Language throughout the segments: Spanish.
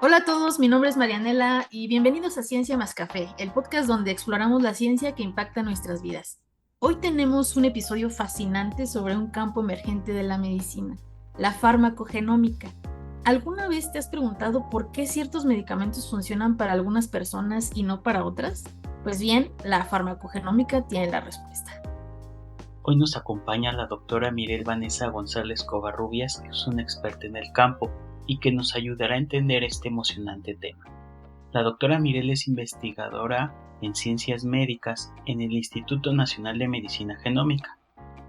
Hola a todos, mi nombre es Marianela y bienvenidos a Ciencia más Café, el podcast donde exploramos la ciencia que impacta nuestras vidas. Hoy tenemos un episodio fascinante sobre un campo emergente de la medicina, la farmacogenómica. ¿Alguna vez te has preguntado por qué ciertos medicamentos funcionan para algunas personas y no para otras? Pues bien, la farmacogenómica tiene la respuesta. Hoy nos acompaña la doctora Mirel Vanessa González Covarrubias, que es una experta en el campo y que nos ayudará a entender este emocionante tema. La doctora Mirel es investigadora en ciencias médicas en el Instituto Nacional de Medicina Genómica,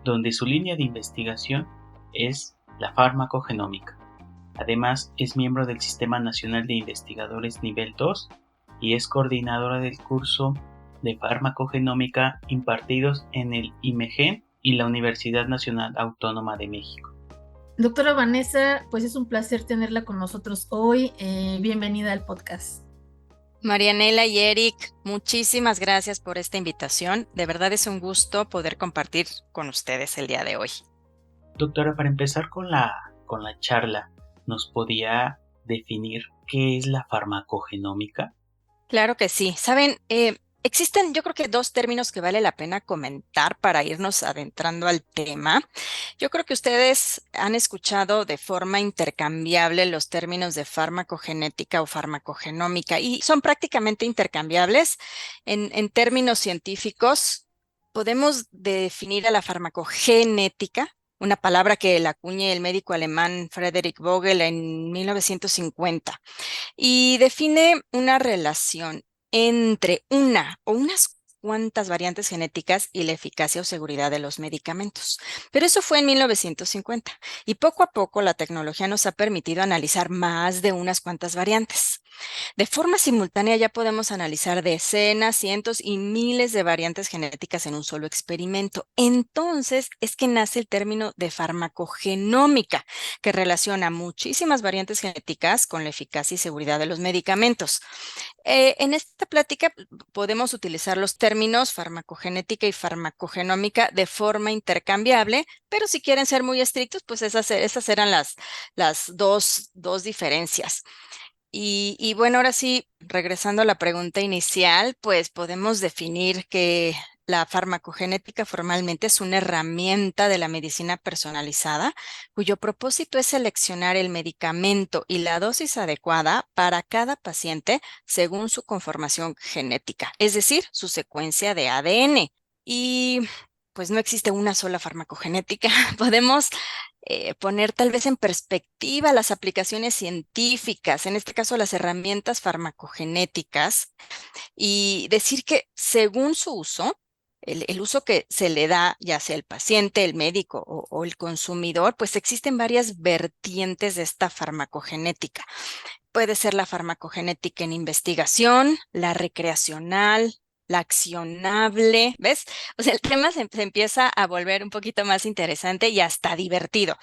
donde su línea de investigación es la farmacogenómica. Además, es miembro del Sistema Nacional de Investigadores Nivel 2 y es coordinadora del curso de farmacogenómica impartidos en el IMEGEN y la Universidad Nacional Autónoma de México. Doctora Vanessa, pues es un placer tenerla con nosotros hoy. Bienvenida al podcast. Marianela y Eric, muchísimas gracias por esta invitación. De verdad es un gusto poder compartir con ustedes el día de hoy. Doctora, para empezar con la charla, ¿nos podía definir qué es la farmacogenómica? Claro que sí. Saben, existen yo creo que dos términos que vale la pena comentar para irnos adentrando al tema. Yo creo que ustedes han escuchado de forma intercambiable los términos de farmacogenética o farmacogenómica y son prácticamente intercambiables. En términos científicos, podemos definir a la farmacogenética, una palabra que la acuñe el médico alemán Frederick Vogel en 1950 y define una relación entre una o unas cuantas variantes genéticas y la eficacia o seguridad de los medicamentos. Pero eso fue en 1950 y poco a poco la tecnología nos ha permitido analizar más de unas cuantas variantes. De forma simultánea ya podemos analizar decenas, cientos y miles de variantes genéticas en un solo experimento. Entonces es que nace el término de farmacogenómica, que relaciona muchísimas variantes genéticas con la eficacia y seguridad de los medicamentos. En esta plática podemos utilizar los términos farmacogenética y farmacogenómica de forma intercambiable, pero si quieren ser muy estrictos, pues esas eran las dos diferencias. Y bueno, ahora sí, regresando a la pregunta inicial, pues podemos definir que la farmacogenética formalmente es una herramienta de la medicina personalizada cuyo propósito es seleccionar el medicamento y la dosis adecuada para cada paciente según su conformación genética, es decir, su secuencia de ADN. Y pues no existe una sola farmacogenética. Podemos poner tal vez en perspectiva las aplicaciones científicas, en este caso las herramientas farmacogenéticas, y decir que según su uso, el uso que se le da, ya sea el paciente, el médico o el consumidor, pues existen varias vertientes de esta farmacogenética. Puede ser la farmacogenética en investigación, la recreacional, la accionable, ¿ves? O sea, el tema se empieza a volver un poquito más interesante y hasta divertido.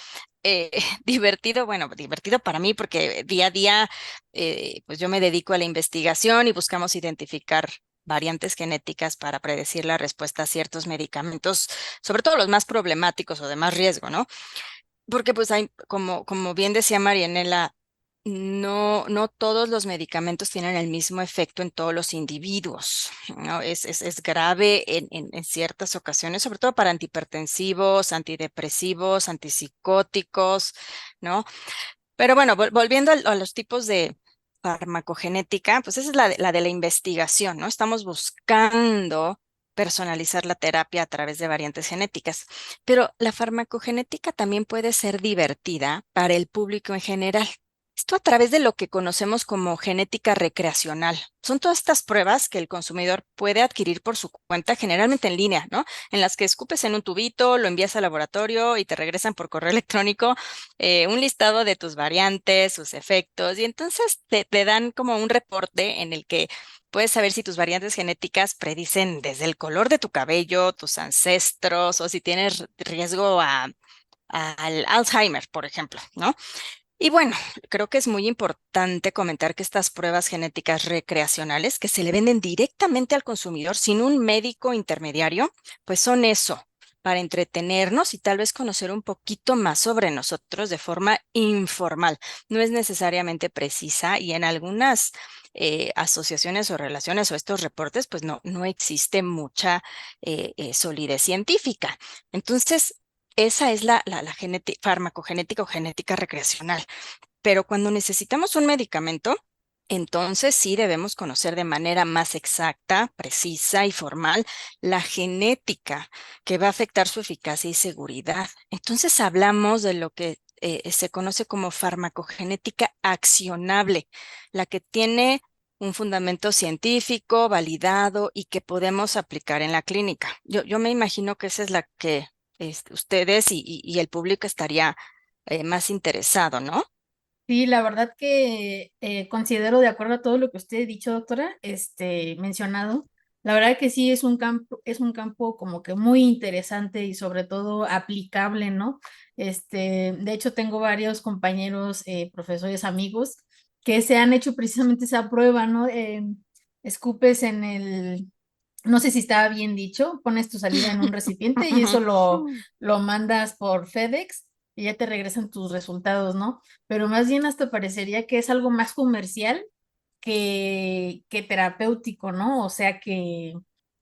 Divertido, bueno, divertido para mí porque día a día, pues yo me dedico a la investigación y buscamos identificar variantes genéticas para predecir la respuesta a ciertos medicamentos, sobre todo los más problemáticos o de más riesgo, ¿no? Porque pues hay, como bien decía Marianela, no todos los medicamentos tienen el mismo efecto en todos los individuos, ¿no? Es grave en ciertas ocasiones, sobre todo para antihipertensivos, antidepresivos, antipsicóticos, ¿no? Pero bueno, volviendo a los tipos de farmacogenética, pues esa es la de la investigación, ¿no? Estamos buscando personalizar la terapia a través de variantes genéticas, pero la farmacogenética también puede ser divertida para el público en general. Esto a través de lo que conocemos como genética recreacional. Son todas estas pruebas que el consumidor puede adquirir por su cuenta, generalmente en línea, ¿no? En las que escupes en un tubito, lo envías al laboratorio y te regresan por correo electrónico un listado de tus variantes, sus efectos, y entonces te dan como un reporte en el que puedes saber si tus variantes genéticas predicen desde el color de tu cabello, tus ancestros, o si tienes riesgo al Alzheimer, por ejemplo, ¿no? Y bueno, creo que es muy importante comentar que estas pruebas genéticas recreacionales que se le venden directamente al consumidor sin un médico intermediario, pues son eso, para entretenernos y tal vez conocer un poquito más sobre nosotros de forma informal. No es necesariamente precisa y en algunas asociaciones o relaciones o estos reportes, pues no existe mucha solidez científica. Entonces, esa es la farmacogenética o genética recreacional. Pero cuando necesitamos un medicamento, entonces sí debemos conocer de manera más exacta, precisa y formal la genética que va a afectar su eficacia y seguridad. Entonces hablamos de lo que se conoce como farmacogenética accionable, la que tiene un fundamento científico, validado y que podemos aplicar en la clínica. Yo me imagino que esa es la que ustedes y el público estaría más interesado, ¿no? Sí, la verdad que considero de acuerdo a todo lo que usted ha dicho, doctora, mencionado. La verdad que sí es un campo como que muy interesante y sobre todo aplicable, ¿no? De hecho, tengo varios compañeros, profesores, amigos que se han hecho precisamente esa prueba, ¿no? Escupes en no sé si estaba bien dicho, pones tu saliva en un recipiente y eso lo mandas por FedEx y ya te regresan tus resultados, ¿no? Pero más bien hasta parecería que es algo más comercial que terapéutico, ¿no? O sea que,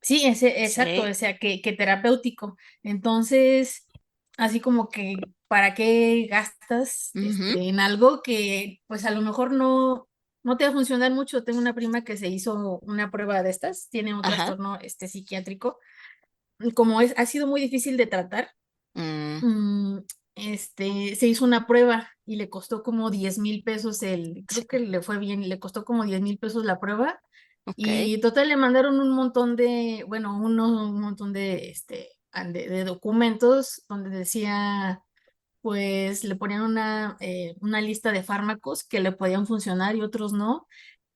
sí, exacto, Sí. o sea que terapéutico. Entonces, así como que, ¿para qué gastas Ujú. en algo que pues a lo mejor no te va a funcionar mucho? Tengo una prima que se hizo una prueba de estas, tiene un Ajá. trastorno psiquiátrico, ha sido muy difícil de tratar. Mm, mm, Se hizo una prueba y le costó como 10,000 pesos sí. creo que le fue bien, le costó como 10,000 pesos la prueba Ok. y total le mandaron un montón bueno, un montón de documentos donde decía, pues le ponían una lista de fármacos que le podían funcionar y otros no,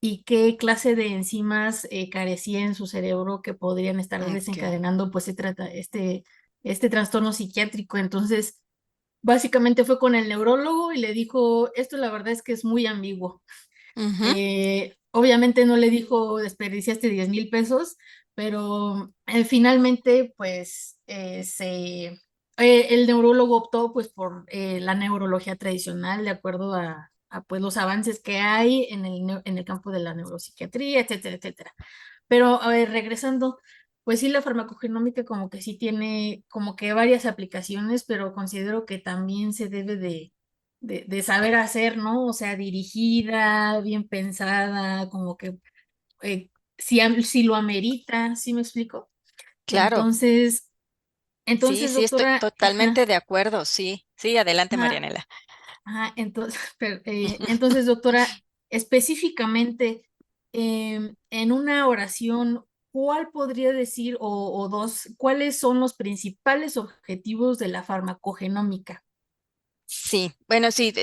y qué clase de enzimas carecía en su cerebro que podrían estar Ok. desencadenando pues este trastorno psiquiátrico. Entonces, básicamente fue con el neurólogo y le dijo, esto la verdad es que es muy ambiguo. Ujú. Obviamente no le dijo desperdiciaste 10,000 pesos, pero finalmente pues el neurólogo optó pues por la neurología tradicional de acuerdo pues los avances que hay en el campo de la neuropsiquiatría, etcétera, etcétera. Pero a ver, regresando, pues sí, la farmacogenómica como que sí tiene como que varias aplicaciones, pero considero que también se debe de saber hacer, ¿no? O sea, dirigida, bien pensada, como que eh, si lo amerita, ¿sí me explico? Claro. Entonces, Sí, entonces, sí, estoy doctora, totalmente de acuerdo. Sí, sí, adelante, ajá, Marianela. entonces, entonces, doctora, específicamente, en una oración, ¿cuál podría decir, o dos, cuáles son los principales objetivos de la farmacogenómica? Sí, bueno, sí,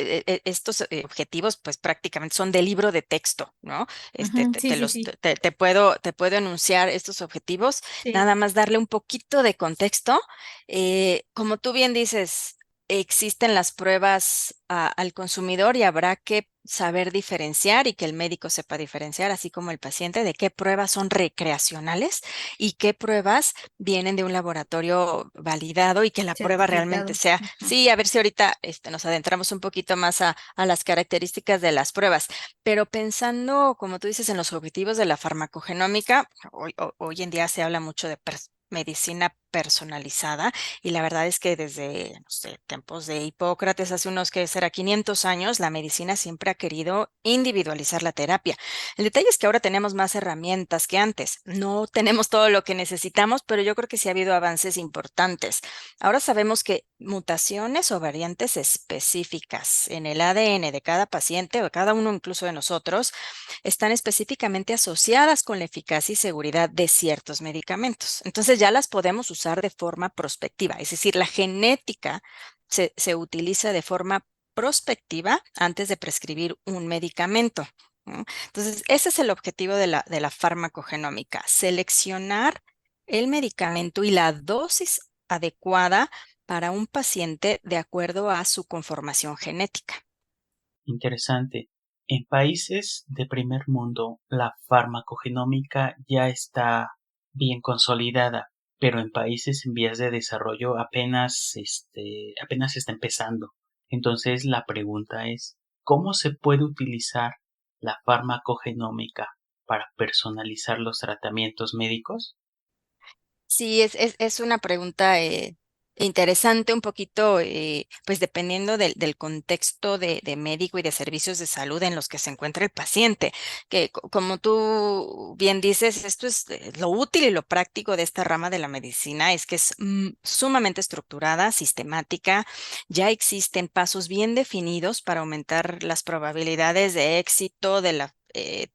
estos objetivos pues prácticamente son de libro de texto, ¿no? Ujú, Te, sí, te sí, los, sí, te puedo enunciar estos objetivos, sí, nada más darle un poquito de contexto. Como tú bien dices, existen las pruebas al consumidor y habrá que saber diferenciar y que el médico sepa diferenciar, así como el paciente, de qué pruebas son recreacionales y qué pruebas vienen de un laboratorio validado y que la prueba realmente certificado. sea. Ujú. Sí, a ver si ahorita nos adentramos un poquito más a las características de las pruebas, pero pensando, como tú dices, en los objetivos de la farmacogenómica, hoy en día se habla mucho de medicina personalizada y la verdad es que desde, no sé, tiempos de Hipócrates, hace unos que será 500 años, la medicina siempre ha querido individualizar la terapia. El detalle es que ahora tenemos más herramientas que antes. No tenemos todo lo que necesitamos, pero yo creo que sí ha habido avances importantes. Ahora sabemos que mutaciones o variantes específicas en el ADN de cada paciente o de cada uno incluso de nosotros están específicamente asociadas con la eficacia y seguridad de ciertos medicamentos. Entonces ya las podemos usar de forma prospectiva, es decir, la genética se utiliza de forma prospectiva antes de prescribir un medicamento. ¿No? Entonces, ese es el objetivo de la farmacogenómica, seleccionar el medicamento y la dosis adecuada para un paciente de acuerdo a su conformación genética. Interesante. En países de primer mundo, la farmacogenómica ya está bien consolidada. pero en países en vías de desarrollo apenas está empezando. Entonces la pregunta es, ¿cómo se puede utilizar la farmacogenómica para personalizar los tratamientos médicos? Sí, es una pregunta interesante, un poquito, pues dependiendo del contexto de médico y de servicios de salud en los que se encuentra el paciente, que como tú bien dices, esto es lo útil y lo práctico de esta rama de la medicina, es que es sumamente estructurada, sistemática, ya existen pasos bien definidos para aumentar las probabilidades de éxito de la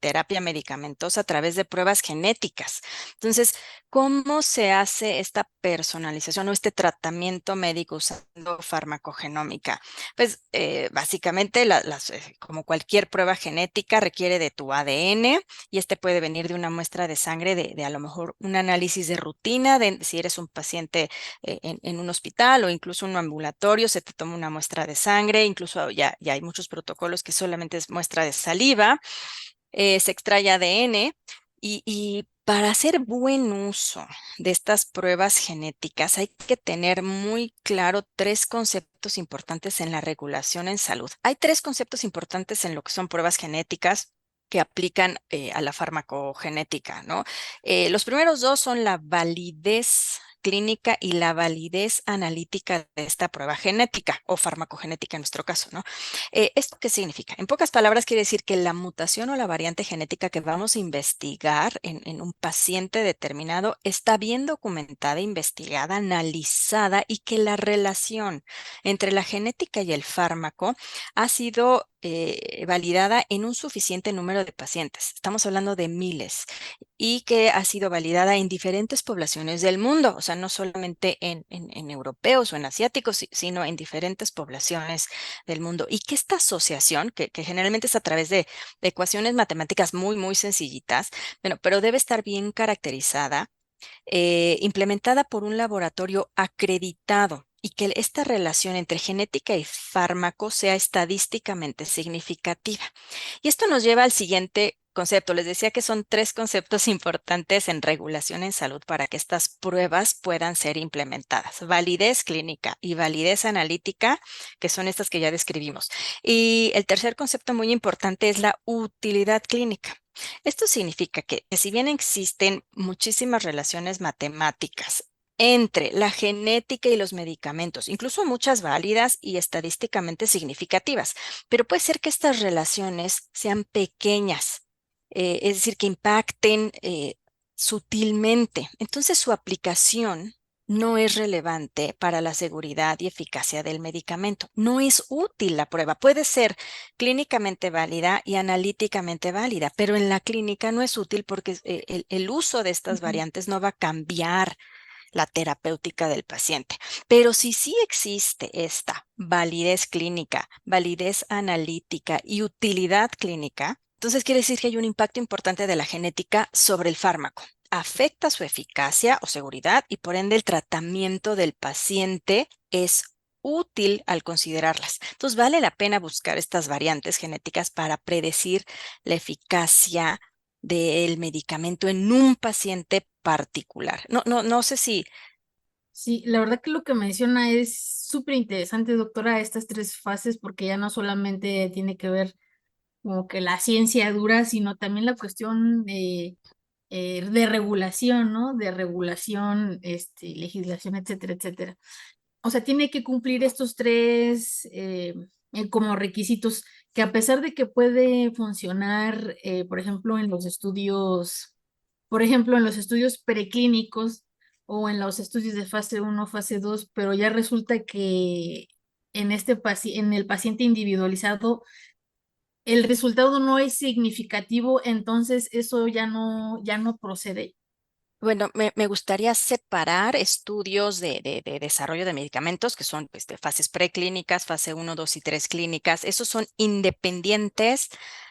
terapia medicamentosa a través de pruebas genéticas. Entonces, ¿cómo se hace esta personalización o este tratamiento médico usando farmacogenómica? Pues básicamente, como cualquier prueba genética, requiere de tu ADN y este puede venir de una muestra de sangre de a lo mejor un análisis de rutina, de si eres un paciente en un hospital o incluso un ambulatorio, se te toma una muestra de sangre, incluso ya hay muchos protocolos que solamente es muestra de saliva, se extrae ADN y para hacer buen uso de estas pruebas genéticas hay que tener muy claro tres conceptos importantes en la regulación en salud. Hay tres conceptos importantes en lo que son pruebas genéticas que aplican a la farmacogenética, ¿no? Los primeros dos son la validez clínica y la validez analítica de esta prueba genética o farmacogenética en nuestro caso, ¿no? ¿Esto qué significa? En pocas palabras, quiere decir que la mutación o la variante genética que vamos a investigar en un paciente determinado está bien documentada, investigada, analizada y que la relación entre la genética y el fármaco ha sido validada en un suficiente número de pacientes. Estamos hablando de miles y que ha sido validada en diferentes poblaciones del mundo, o sea, no solamente en europeos o en asiáticos, sino en diferentes poblaciones del mundo. Y que esta asociación, que generalmente es a través de ecuaciones matemáticas muy, muy sencillitas, bueno, pero debe estar bien caracterizada, implementada por un laboratorio acreditado y que esta relación entre genética y fármaco sea estadísticamente significativa. Y esto nos lleva al siguiente concepto. Les decía que son tres conceptos importantes en regulación en salud para que estas pruebas puedan ser implementadas. Validez clínica y validez analítica, que son estas que ya describimos. Y el tercer concepto muy importante es la utilidad clínica. Esto significa que si bien existen muchísimas relaciones matemáticas entre la genética y los medicamentos, incluso muchas válidas y estadísticamente significativas, pero puede ser que estas relaciones sean pequeñas, es decir, que impacten sutilmente. Entonces su aplicación no es relevante para la seguridad y eficacia del medicamento. No es útil la prueba. Puede ser clínicamente válida y analíticamente válida, pero en la clínica no es útil porque el uso de estas Ujú. variantes no va a cambiar la terapéutica del paciente. Pero si sí existe esta validez clínica, validez analítica y utilidad clínica, entonces quiere decir que hay un impacto importante de la genética sobre el fármaco. Afecta su eficacia o seguridad y por ende el tratamiento del paciente es útil al considerarlas. Entonces vale la pena buscar estas variantes genéticas para predecir la eficacia del medicamento en un paciente particular. No sé si, Sí, la verdad que lo que menciona es súper interesante, doctora, estas tres fases, porque ya no solamente tiene que ver como que la ciencia dura, sino también la cuestión de regulación, ¿no? De regulación, legislación, etcétera, etcétera. O sea, tiene que cumplir estos tres como requisitos que a pesar de que puede funcionar, por ejemplo, en los estudios, por ejemplo, en los estudios preclínicos o en los estudios de fase uno fase 2 pero ya resulta que en el paciente individualizado el resultado no es significativo, entonces eso ya no procede. bueno, me gustaría separar estudios de desarrollo de medicamentos, que son pues, de fases preclínicas, fase uno, 2 y 3 clínicas. Esos son independientes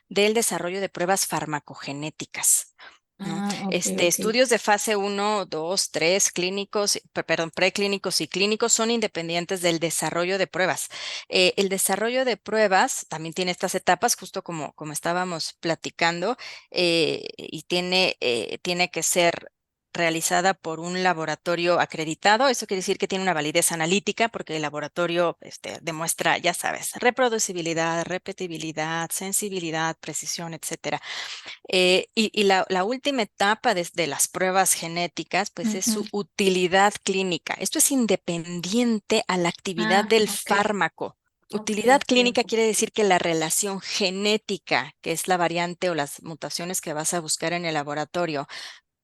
del desarrollo de pruebas farmacogenéticas. ¿No? Ah, ok, ok. Estudios de fase uno, 2, 3 clínicos, perdón, preclínicos y clínicos son independientes del desarrollo de pruebas. El desarrollo de pruebas también tiene estas etapas, justo como estábamos platicando, y tiene que ser realizada por un laboratorio acreditado. Eso quiere decir que tiene una validez analítica porque el laboratorio demuestra, ya sabes, reproducibilidad, repetibilidad, sensibilidad, precisión, etcétera. Y la última etapa de las pruebas genéticas, pues es Ujú. su utilidad clínica. Esto es independiente a la actividad Ah, del ok, fármaco. ok, Utilidad ok, clínica ok. quiere decir que la relación genética, que es la variante o las mutaciones que vas a buscar en el laboratorio,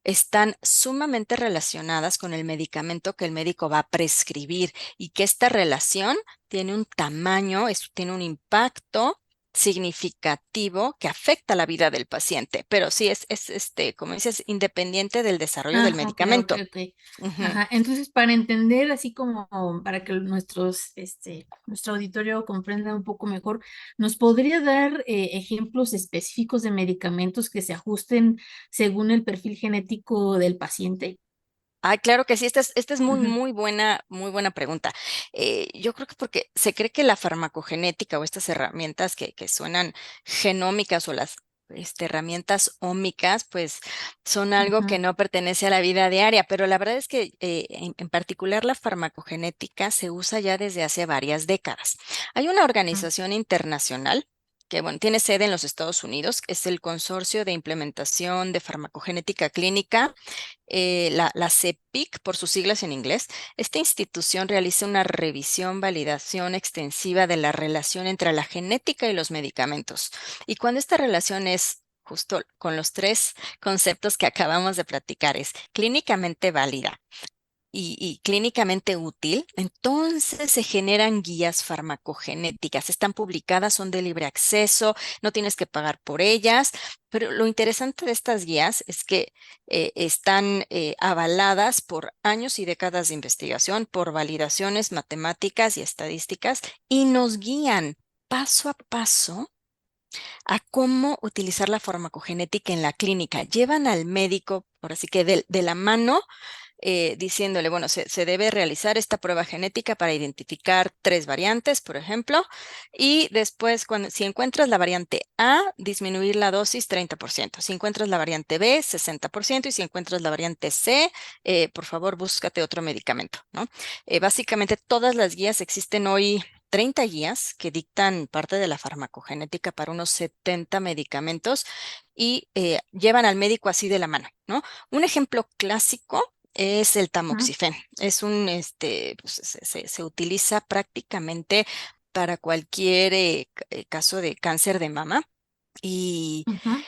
están sumamente relacionadas con el medicamento que el médico va a prescribir y que esta relación tiene un tamaño, tiene un impacto significativo que afecta la vida del paciente, pero sí como dices, independiente del desarrollo del Ah, ok, ok, medicamento. ok. Ujú. Ajá, entonces para entender, así como para que nuestro auditorio comprenda un poco mejor, ¿nos podría dar ejemplos específicos de medicamentos que se ajusten según el perfil genético del paciente? Ay, claro que sí, esta es muy, Ujú, muy buena pregunta. Yo creo que porque se cree que la farmacogenética o estas herramientas que suenan genómicas o las herramientas ómicas, pues son algo que ujú, no pertenece a la vida diaria, pero la verdad es que en particular la farmacogenética se usa ya desde hace varias décadas. Hay una ujú, organización internacional que, bueno, tiene sede en los Estados Unidos, es el Consorcio de Implementación de Farmacogenética Clínica, la CEPIC, por sus siglas en inglés. Esta institución realiza una revisión, validación extensiva de la relación entre la genética y los medicamentos. Y cuando esta relación es justo con los tres conceptos que acabamos de platicar, es clínicamente válida y clínicamente útil, entonces se generan guías farmacogenéticas. Están publicadas, son de libre acceso, no tienes que pagar por ellas, pero lo interesante de estas guías es que están avaladas por años y décadas de investigación, por validaciones matemáticas y estadísticas, y nos guían paso a paso a cómo utilizar la farmacogenética en la clínica. Llevan al médico, por así que de la mano, diciéndole, bueno, se debe realizar esta prueba genética para identificar tres variantes, por ejemplo, y después, si encuentras la variante A, disminuir la dosis 30%. Si encuentras la variante B, 60%, y si encuentras la variante C, por favor, búscate otro medicamento, ¿no? Básicamente, todas las guías existen hoy. 30 guías que dictan parte de la farmacogenética para unos 70 medicamentos y llevan al médico así de la mano, ¿no? Un ejemplo clásico es el ujú, tamoxifeno. Es pues, se utiliza prácticamente para cualquier caso de cáncer de mama. Y ujú.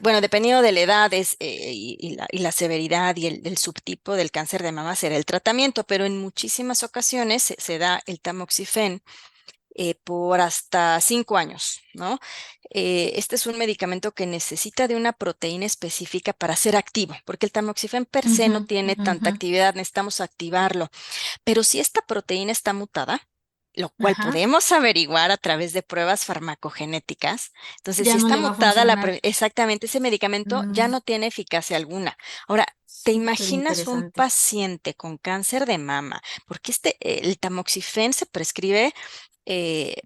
bueno, dependiendo de la edad y la severidad y el subtipo del cáncer de mama será el tratamiento, pero en muchísimas ocasiones se da el tamoxifeno por hasta 5 años, ¿no? Este es un medicamento que necesita de una proteína específica para ser activo, porque el tamoxifeno per se Ujú, no tiene tanta ujú. actividad, necesitamos activarlo. Pero si esta proteína está mutada, lo cual Ajá, podemos averiguar a través de pruebas farmacogenéticas, entonces si ya no está le va a mutada funcionar. exactamente ese medicamento ya Mm, no tiene eficacia alguna. Ahora, ¿te súper imaginas un interesante. paciente con cáncer de mama? Porque el tamoxifeno se prescribe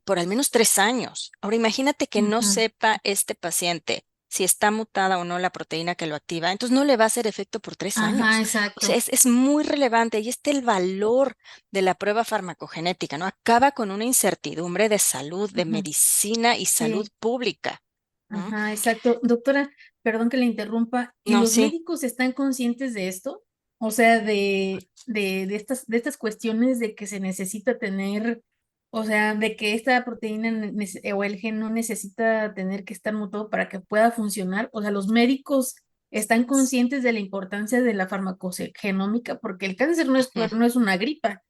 por al menos 3 años. Ahora imagínate que no Ujú. sepa este paciente si está mutada o no la proteína que lo activa, entonces no le va a hacer efecto por tres Ajá, años. O sea, exacto. es muy relevante y el valor de la prueba farmacogenética, ¿no? Acaba con una incertidumbre de salud, de Ujú. medicina y salud Sí, pública, ¿no? ajá, exacto. Doctora, perdón que le interrumpa. ¿Y No, los sí. médicos están conscientes de esto? O sea, de estas cuestiones de que se necesita tener, o sea, de que esta proteína o el gen no necesita tener que estar mutado para que pueda funcionar. O sea, los médicos están conscientes de la importancia de la farmacogenómica porque el cáncer Ujú. no es una gripa.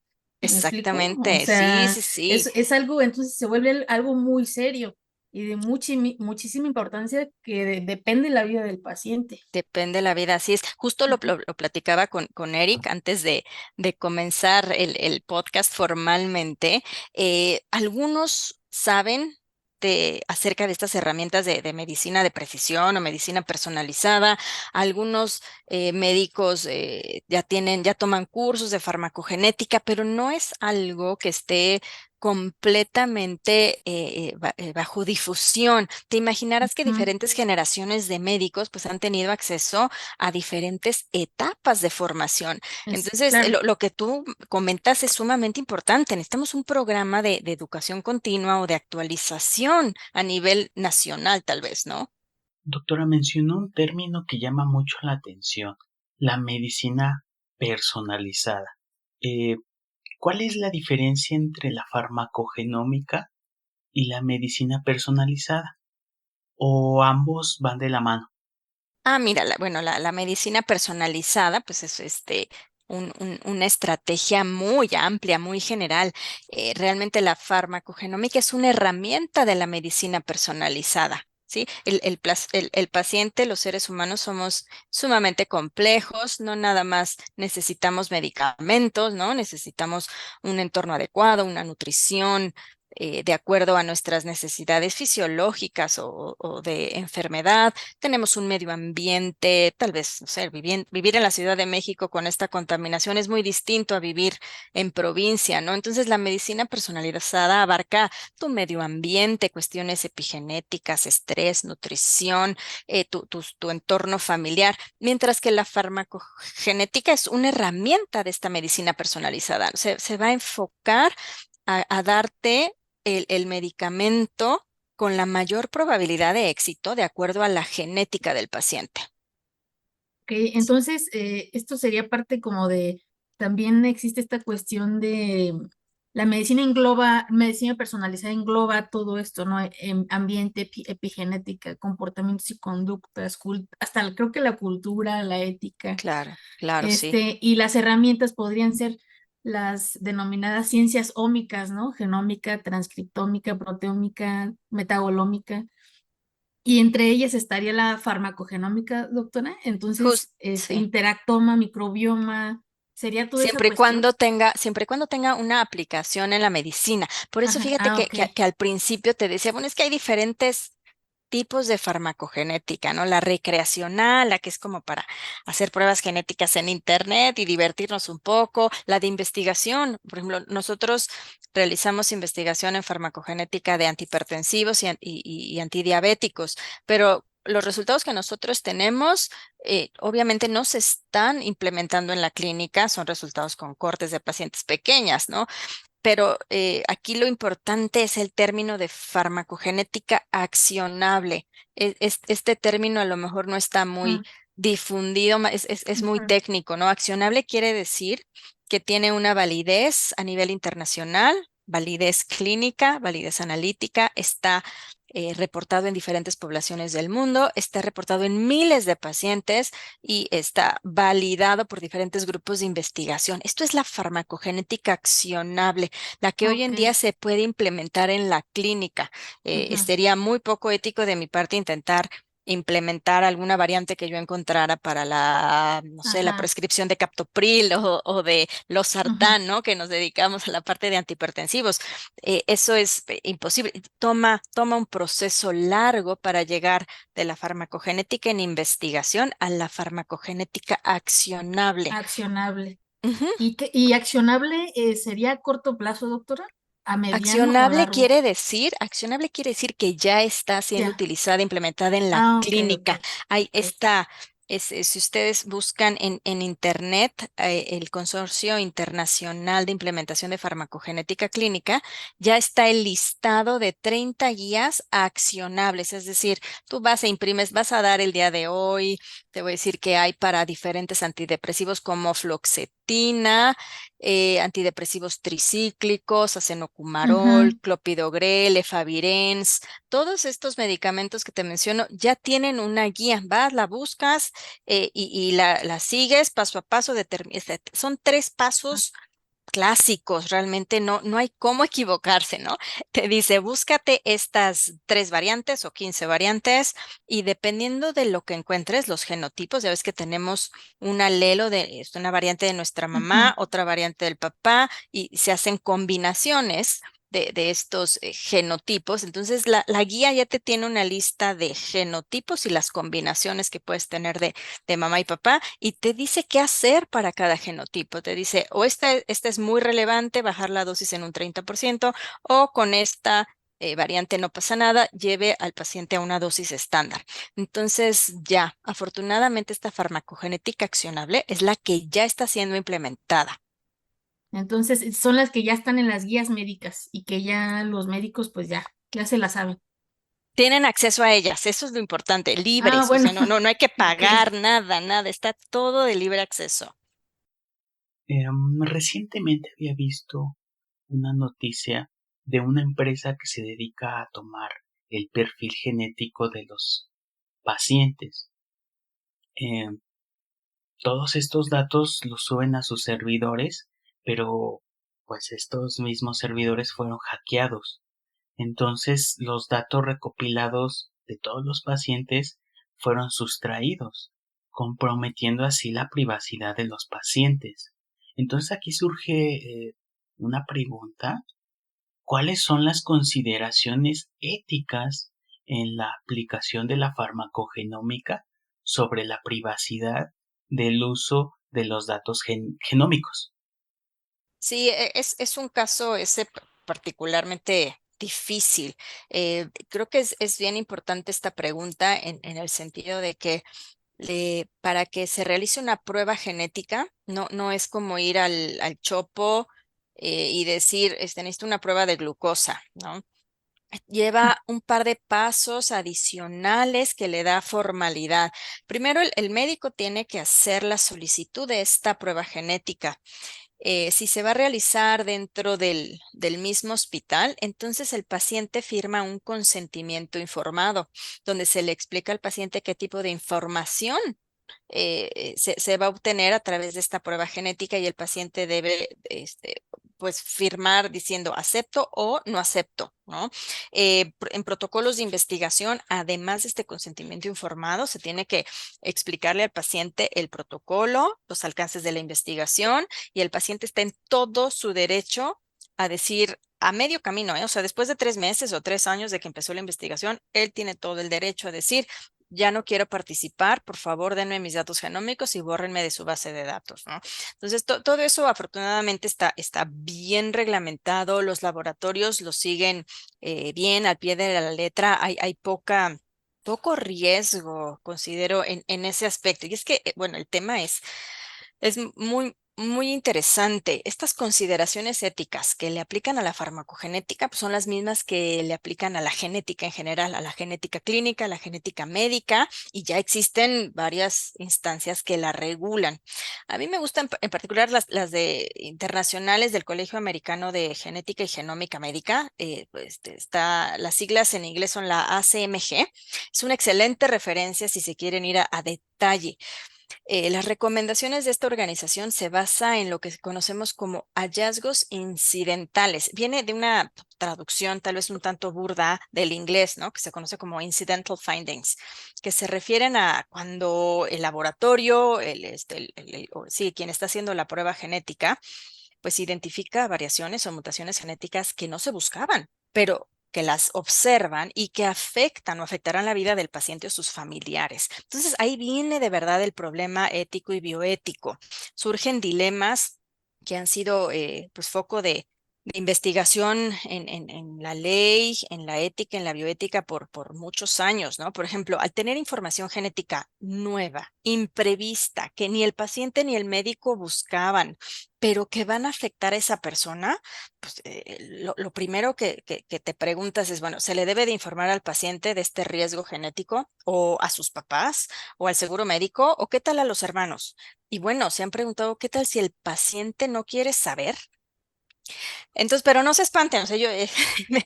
¿Me explico? O Exactamente, sí, sea, sí, sí. es algo, entonces se vuelve algo muy serio y de muchísima importancia que depende la vida del paciente. Depende de la vida, así es. Justo lo, Ujú, lo- lo platicaba con Eric antes de comenzar el podcast formalmente. Algunos saben acerca de estas herramientas de medicina de precisión o medicina personalizada. Algunos médicos ya toman cursos de farmacogenética, pero no es algo que esté completamente bajo difusión. Te imaginarás que Ujú. diferentes generaciones de médicos pues han tenido acceso a diferentes etapas de formación. Entonces, Claro. lo que tú comentas es sumamente importante. Necesitamos un programa de educación continua o de actualización a nivel nacional, tal vez, ¿no? Doctora, mencionó un término que llama mucho la atención, la medicina personalizada. Eh, ¿Cuál es la diferencia entre la farmacogenómica y la medicina personalizada? ¿O ambos van de la mano? Mira, bueno, la medicina personalizada, pues es una estrategia muy amplia, muy general. Realmente la farmacogenómica es una herramienta de la medicina personalizada. ¿Sí? El paciente, los seres humanos somos sumamente complejos, no nada más necesitamos medicamentos, ¿no? Necesitamos un entorno adecuado, una nutrición, de acuerdo a nuestras necesidades fisiológicas o de enfermedad. Tenemos un medio ambiente, tal vez, no sé, vivir en la Ciudad de México con esta contaminación es muy distinto a vivir en provincia, ¿no? Entonces, la medicina personalizada abarca tu medio ambiente, cuestiones epigenéticas, estrés, nutrición, tu entorno familiar, mientras que la farmacogenética es una herramienta de esta medicina personalizada. Se va a enfocar a darte el medicamento con la mayor probabilidad de éxito de acuerdo a la genética del paciente. Ok, entonces, esto sería parte como de, también existe esta cuestión de la medicina engloba, medicina personalizada engloba todo esto, ¿no? Ambiente, epigenética, comportamientos y conductas, hasta creo que la cultura, la ética, Claro, claro, sí. y las herramientas podrían ser las denominadas ciencias ómicas, ¿no? Genómica, transcriptómica, proteómica, metabolómica. Y entre ellas estaría la farmacogenómica, doctora. Entonces, Sí. interactoma, microbioma, sería toda esa cuestión. Siempre y cuando tenga una aplicación en la medicina. Por eso Ajá, fíjate ok. que al principio te decía, bueno, es que hay diferentes tipos de farmacogenética, ¿no? La recreacional, la que es como para hacer pruebas genéticas en internet y divertirnos un poco. La de investigación, por ejemplo, nosotros realizamos investigación en farmacogenética de antihipertensivos y antidiabéticos, pero los resultados que nosotros tenemos, obviamente no se están implementando en la clínica, son resultados con cortes de pacientes pequeñas, ¿no? Pero aquí lo importante es el término de farmacogenética accionable. Este término a lo mejor no está muy Mm, difundido, es muy ujú. técnico, ¿no? Accionable quiere decir que tiene una validez a nivel internacional, validez clínica, validez analítica, está reportado en diferentes poblaciones del mundo, está reportado en miles de pacientes y está validado por diferentes grupos de investigación. Esto es la farmacogenética accionable, la que hoy Ok. en día se puede implementar en la clínica. Ujú. Sería muy poco ético de mi parte intentar implementar alguna variante que yo encontrara para la, no sé, la Ajá. prescripción de captopril o de Ujú. losartán, ¿no? Que nos dedicamos a la parte de antihipertensivos. Eso es imposible. Toma un proceso largo para llegar de la farmacogenética en investigación a la farmacogenética accionable. Accionable. Ujú. ¿Y accionable sería a corto plazo, doctora? ¿A mediano o largo? Accionable quiere decir que ya está siendo Ya. utilizada, implementada en la Ok, ok. clínica. Hay Ok. si ustedes buscan en Internet, el Consorcio Internacional de Implementación de Farmacogenética Clínica, ya está el listado de 30 guías accionables. Es decir, tú vas e imprimes, vas a dar el día de hoy, te voy a decir que hay para diferentes antidepresivos como fluoxetina, antidepresivos tricíclicos, acenocumarol, Ujú. clopidogrel, efavirenz, todos estos medicamentos que te menciono ya tienen una guía, vas, la buscas y la sigues paso a paso. Son 3 pasos clásicos, realmente no hay cómo equivocarse, ¿no? Te dice, búscate estas 3 variantes o 15 variantes y dependiendo de lo que encuentres, los genotipos, ya ves que tenemos un alelo es una variante de nuestra mamá, Ujú. otra variante del papá y se hacen combinaciones de estos genotipos. Entonces, la guía ya te tiene una lista de genotipos y las combinaciones que puedes tener de mamá y papá y te dice qué hacer para cada genotipo. Te dice, o esta es muy relevante, bajar la dosis en un 30%, o con esta variante no pasa nada, lleve al paciente a una dosis estándar. Entonces, ya, afortunadamente, esta farmacogenética accionable es la que ya está siendo implementada. Entonces, son las que ya están en las guías médicas y que ya los médicos, pues ya se las saben. Tienen acceso a ellas, eso es lo importante, Ah, libres, o bueno, sea, no hay que ok. pagar nada, nada, está todo de libre acceso. Recientemente había visto una noticia de una empresa que se dedica a tomar el perfil genético de los pacientes. Em, Todos estos datos los suben a sus servidores, pero pues estos mismos servidores fueron hackeados. Entonces los datos recopilados de todos los pacientes fueron sustraídos, comprometiendo así la privacidad de los pacientes. Entonces aquí surge una pregunta: ¿cuáles son las consideraciones éticas en la aplicación de la farmacogenómica sobre la privacidad del uso de los datos genómicos? Sí, es un caso ese particularmente difícil. Creo que es bien importante esta pregunta en el sentido de que para que se realice una prueba genética, no es como ir al chopo y decir, necesito una prueba de glucosa, ¿no? Lleva un par de pasos adicionales que le da formalidad. Primero, el médico tiene que hacer la solicitud de esta prueba genética. Si se va a realizar dentro del mismo hospital, entonces el paciente firma un consentimiento informado, donde se le explica al paciente qué tipo de información se va a obtener a través de esta prueba genética y el paciente debe pues firmar diciendo acepto o no acepto, ¿no? En protocolos de investigación, además de este consentimiento informado, se tiene que explicarle al paciente el protocolo, los alcances de la investigación y el paciente está en todo su derecho a decir a medio camino, ¿eh? O sea, después de 3 meses o 3 años de que empezó la investigación, él tiene todo el derecho a decir, ya no quiero participar, por favor, denme mis datos genómicos y bórrenme de su base de datos, ¿no? Entonces, todo eso afortunadamente está bien reglamentado, los laboratorios lo siguen bien al pie de la letra, hay poco riesgo, considero, en ese aspecto. Y es que, bueno, el tema es muy interesante. Estas consideraciones éticas que le aplican a la farmacogenética pues son las mismas que le aplican a la genética en general, a la genética clínica, a la genética médica, y ya existen varias instancias que la regulan. A mí me gustan en particular las de internacionales del Colegio Americano de Genética y Genómica Médica. Las siglas en inglés son la ACMG. Es una excelente referencia si se quieren ir a detalle. Las recomendaciones de esta organización se basa en lo que conocemos como hallazgos incidentales. Viene de una traducción tal vez un tanto burda del inglés, ¿no? Que se conoce como incidental findings, que se refieren a cuando el laboratorio, sí, quien está haciendo la prueba genética, pues identifica variaciones o mutaciones genéticas que no se buscaban, pero que las observan y que afectan o afectarán la vida del paciente o sus familiares. Entonces, ahí viene de verdad el problema ético y bioético. Surgen dilemas que han sido pues foco de investigación en la ley, en la ética, en la bioética por muchos años, ¿no? Por ejemplo, al tener información genética nueva, imprevista, que ni el paciente ni el médico buscaban, pero que van a afectar a esa persona, pues lo primero que te preguntas es, bueno, ¿se le debe de informar al paciente de este riesgo genético o a sus papás o al seguro médico o qué tal a los hermanos? Y bueno, se han preguntado, ¿qué tal si el paciente no quiere saber? Entonces, pero no se espanten, o sea, yo me,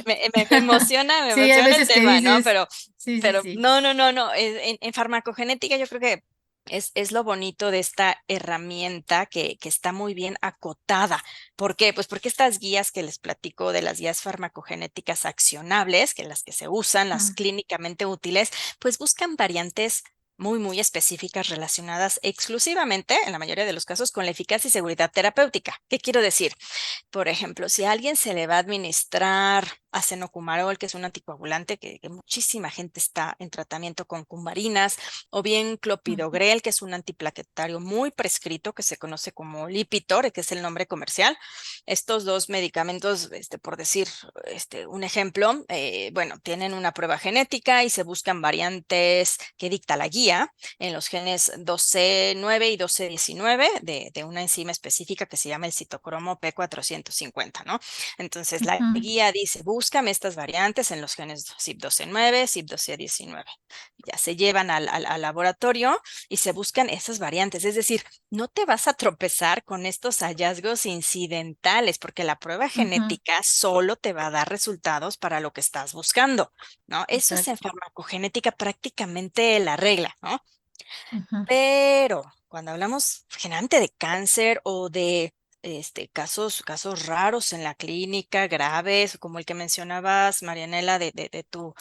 me Sí, hay emociona el veces que tema, ¿no? dices, sí, sí, Pero sí. no. En farmacogenética yo creo que es lo bonito de esta herramienta que está muy bien acotada. ¿Por qué? Pues porque estas guías que les platico de las guías farmacogenéticas accionables, que las que se usan, las Mm. clínicamente útiles, pues buscan variantes muy específicas relacionadas exclusivamente, en la mayoría de los casos, con la eficacia y seguridad terapéutica. ¿Qué quiero decir? Por ejemplo, si a alguien se le va a administrar acenocumarol, que es un anticoagulante que muchísima gente está en tratamiento con cumarinas, o bien Ujú, clopidogrel, que es un antiplaquetario muy prescrito, que se conoce como Lipitor, que es el nombre comercial. Estos dos medicamentos, por decir un ejemplo, bueno, tienen una prueba genética y se buscan variantes que dicta la guía en los genes 12.9 y 12.19 de una enzima específica que se llama el citocromo P450, ¿no? Entonces, la ujú, guía dice, búscame estas variantes en los genes CYP12.9, CYP12.19. Ya se llevan al laboratorio y se buscan esas variantes. Es decir, no te vas a tropezar con estos hallazgos incidentales, porque la prueba ujú, genética solo te va a dar resultados para lo que estás buscando, ¿no? Eso es en exacto. farmacogenética prácticamente la regla, ¿no? Ujú. Pero cuando hablamos generalmente de cáncer o de casos raros en la clínica, graves, como el que mencionabas, Marianela, de tu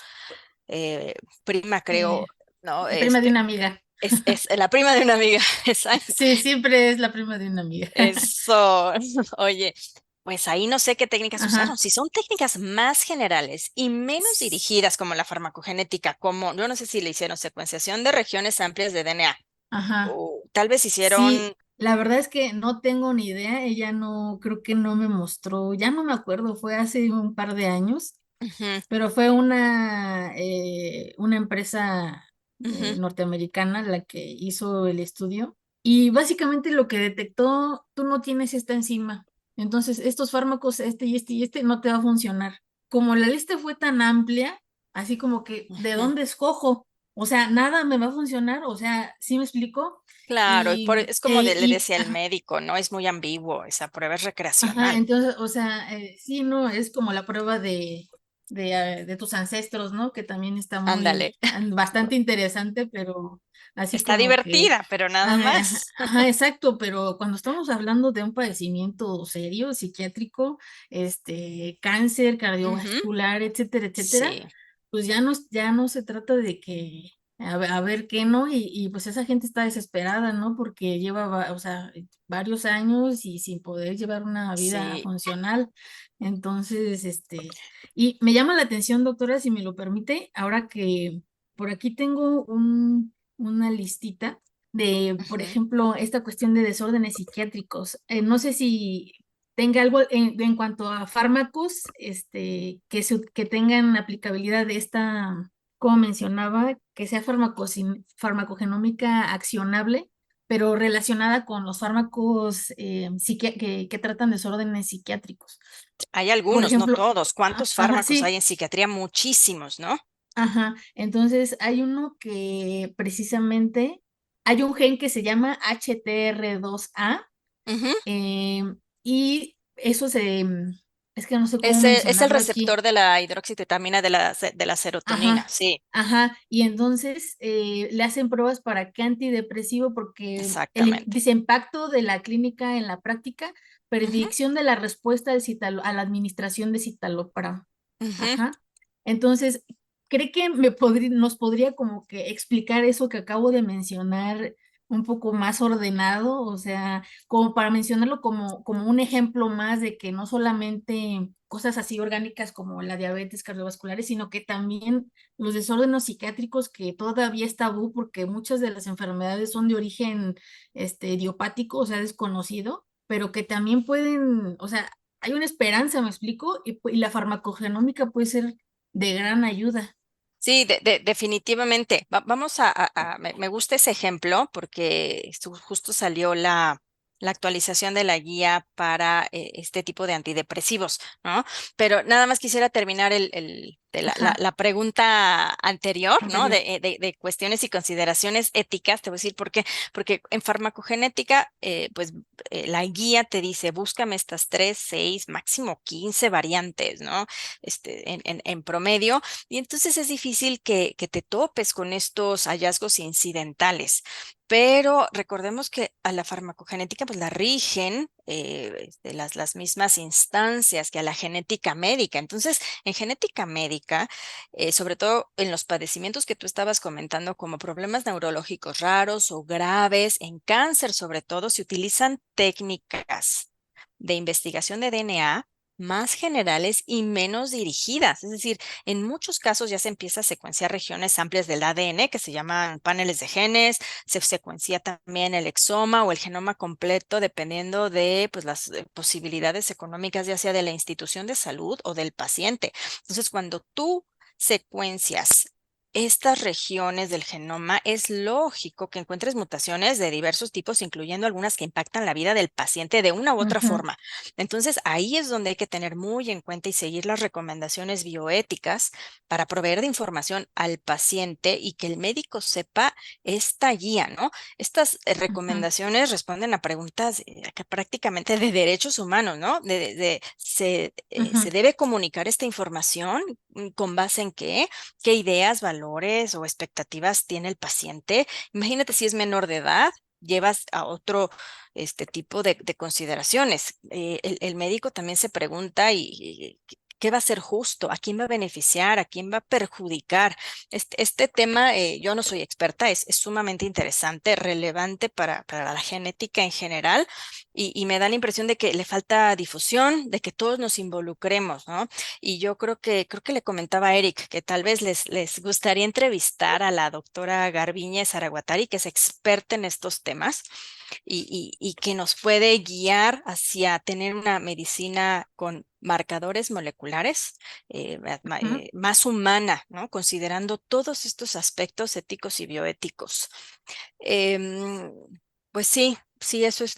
eh, prima, Eh, creo, ¿no? Prima de una amiga. Es la prima de una amiga, exacto. Sí, siempre es la prima de una amiga. Eso, oye, pues ahí no sé qué técnicas usaron. Ajá. Si son técnicas más generales y menos dirigidas como la farmacogenética, como yo no sé si le hicieron secuenciación de regiones amplias de DNA, Ajá. o tal vez Sí, hicieron, la verdad es que no tengo ni idea. Ella no, creo que no me mostró, ya no me acuerdo, fue hace un par de años, ujú, pero fue una empresa ujú, norteamericana la que hizo el estudio y básicamente lo que detectó, tú no tienes esta enzima. Entonces, estos fármacos, este y este y este, no te va a funcionar. Como la lista fue tan amplia, así como que, ¿de ujú. dónde escojo? O sea, nada me va a funcionar, o sea, ¿sí me explico? Claro, Y, es como le decía el ajá, médico, ¿no? Es muy ambiguo, esa prueba es ajá, recreacional. entonces, o sea, sí, no, es como la prueba de tus ancestros, ¿no? Que también está Ándale. bastante interesante, pero así Está como que, divertida, pero nada ajá, ajá, más. ajá, exacto, pero cuando estamos hablando de un padecimiento serio, psiquiátrico, cáncer Ujú, cardiovascular, etcétera, etcétera, sí, pues ya no se trata de que, a ver qué no, y pues esa gente está desesperada, ¿no? Porque lleva, o sea, varios años y sin poder llevar una vida sí. funcional. Entonces, y me llama la atención, doctora, si me lo permite, ahora que por aquí tengo una listita de, por Ujú. ejemplo, esta cuestión de desórdenes psiquiátricos. No sé si tenga algo en cuanto a fármacos, que tengan aplicabilidad de esta, como mencionaba, que sea farmacogenómica accionable, pero relacionada con los fármacos que tratan desórdenes psiquiátricos. Hay Por algunos, no ejemplo, todos. ¿Cuántos ajá, fármacos hay sí, en psiquiatría? Muchísimos, ¿no? ajá. Entonces, hay uno que precisamente, hay un gen que se llama HTR2A, Ujú. eh, y eso es que no sé cómo Es el mencionarlo aquí. receptor de la hidroxitetamina de la serotonina, Ajá, sí, ajá. Y entonces le hacen pruebas para qué antidepresivo, porque exactamente. dice impacto de la clínica en la práctica, Ujú, predicción de la respuesta a la administración de citalopram. ujú. Ajá. Entonces, ¿cree que nos podría como que explicar eso que acabo de mencionar un poco más ordenado? O sea, como para mencionarlo como un ejemplo más de que no solamente cosas así orgánicas como la diabetes cardiovasculares, sino que también los desórdenes psiquiátricos que todavía es tabú porque muchas de las enfermedades son de origen idiopático, o sea, desconocido, pero que también pueden, o sea, hay una esperanza, ¿me explico? Y la farmacogenómica puede ser de gran ayuda. Sí, definitivamente. Vamos me gusta ese ejemplo porque justo salió la actualización de la guía para este tipo de antidepresivos, ¿no? Pero nada más quisiera terminar Ajá, la pregunta anterior, ¿no? anterior. De cuestiones y consideraciones éticas. Te voy a decir por qué. Porque en farmacogenética, pues la guía te dice, búscame estas 3, 6, máximo 15 variantes, ¿no? En promedio. Y entonces es difícil que te topes con estos hallazgos incidentales. Pero recordemos que a la farmacogenética pues la rigen las mismas instancias que a la genética médica. Entonces, en genética médica, farmacogénica, sobre todo en los padecimientos que tú estabas comentando, como problemas neurológicos raros o graves, en cáncer sobre todo, se utilizan técnicas de investigación de DNA más generales y menos dirigidas. Es decir, en muchos casos ya se empieza a secuenciar regiones amplias del ADN que se llaman paneles de genes, se secuencia también el exoma o el genoma completo dependiendo de pues, las posibilidades económicas, ya sea de la institución de salud o del paciente. Entonces, cuando tú secuencias estas regiones del genoma, es lógico que encuentres mutaciones de diversos tipos, incluyendo algunas que impactan la vida del paciente de una u otra Ujú, forma. Entonces, ahí es donde hay que tener muy en cuenta y seguir las recomendaciones bioéticas para proveer de información al paciente y que el médico sepa esta guía, ¿no? Estas ujú, recomendaciones responden a preguntas que prácticamente de derechos humanos, ¿no? ¿Se ujú. debe comunicar esta información? ¿Con base en qué? ¿Qué ideas, valores o expectativas tiene el paciente? Imagínate si es menor de edad, llevas a otro tipo de consideraciones. El médico también se pregunta y ¿qué va a ser justo? ¿A quién va a beneficiar? ¿A quién va a perjudicar? Este tema, yo no soy experta, es sumamente interesante, relevante para la genética en general y me da la impresión de que le falta difusión, de que todos nos involucremos, ¿no? Y yo creo que le comentaba a Eric que tal vez les gustaría entrevistar a la doctora Garbiñe Zaraguatari, que es experta en estos temas y que nos puede guiar hacia tener una medicina con marcadores moleculares Ujú. más humana, ¿no? Considerando todos estos aspectos éticos y bioéticos. Em, pues sí, sí, eso es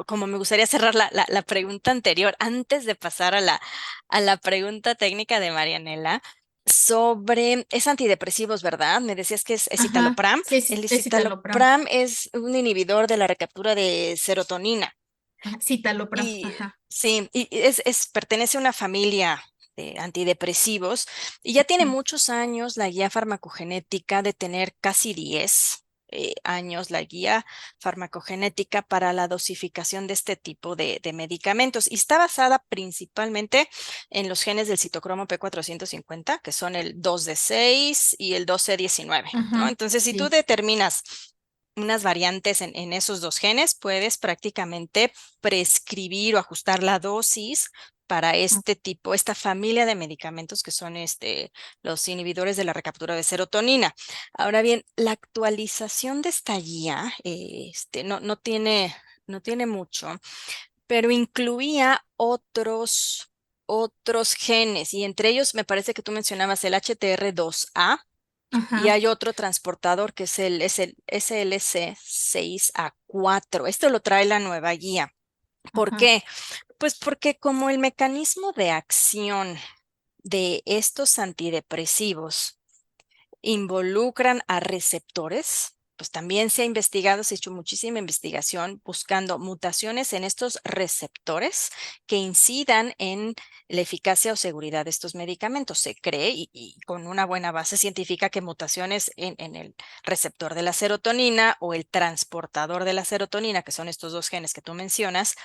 como me gustaría cerrar la pregunta anterior, antes de pasar a la pregunta técnica de Marianela, es antidepresivos, ¿verdad? Me decías que es Ajá, citalopram. sí, El es citalopram. citalopram es un inhibidor de la recaptura de serotonina. Ajá, citalopram, Y ajá. sí, pertenece a una familia de antidepresivos y ya tiene Ujú, muchos años la guía farmacogenética de tener casi 10 años la guía farmacogenética para la dosificación de este tipo de medicamentos y está basada principalmente en los genes del citocromo P450, que son el 2D6 y el 2C19, ¿no? ujú, Entonces, si tú sí. determinas unas variantes en esos dos genes, puedes prácticamente prescribir o ajustar la dosis para esta familia de medicamentos que son los inhibidores de la recaptura de serotonina. Ahora bien, la actualización de esta guía no tiene mucho, pero incluía otros genes y entre ellos me parece que tú mencionabas el HTR2A y Ajá, hay otro transportador que es el SLC6A4. Esto lo trae la nueva guía. ¿Por ajá, qué? Pues porque como el mecanismo de acción de estos antidepresivos involucran a receptores, pues también se ha investigado, se ha hecho muchísima investigación buscando mutaciones en estos receptores que incidan en la eficacia o seguridad de estos medicamentos. Se cree, y con una buena base científica, que mutaciones en el receptor de la serotonina o el transportador de la serotonina, que son estos dos genes que tú mencionas,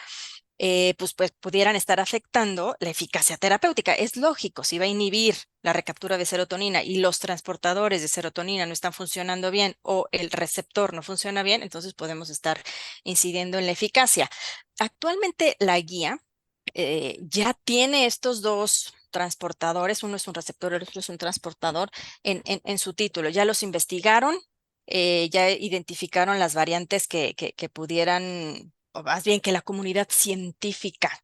pues pudieran estar afectando la eficacia terapéutica. Es lógico, si va a inhibir la recaptura de serotonina y los transportadores de serotonina no están funcionando bien o el receptor no funciona bien, entonces podemos estar incidiendo en la eficacia. Actualmente la guía ya tiene estos dos transportadores, uno es un receptor, el otro es un transportador en su título. Ya los investigaron, ya identificaron las variantes que pudieran, o más bien que la comunidad científica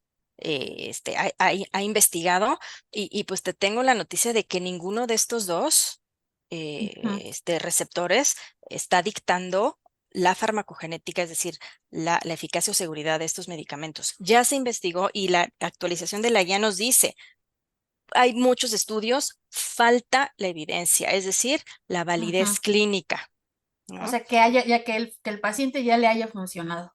ha investigado y pues te tengo la noticia de que ninguno de estos dos ujú, receptores está dictando la farmacogenética, es decir, la eficacia o seguridad de estos medicamentos. Ya se investigó y la actualización de la guía nos dice, hay muchos estudios, falta la evidencia, es decir, la ujú. validez clínica, O ¿no? sea, que haya, ya que el paciente ya le haya funcionado.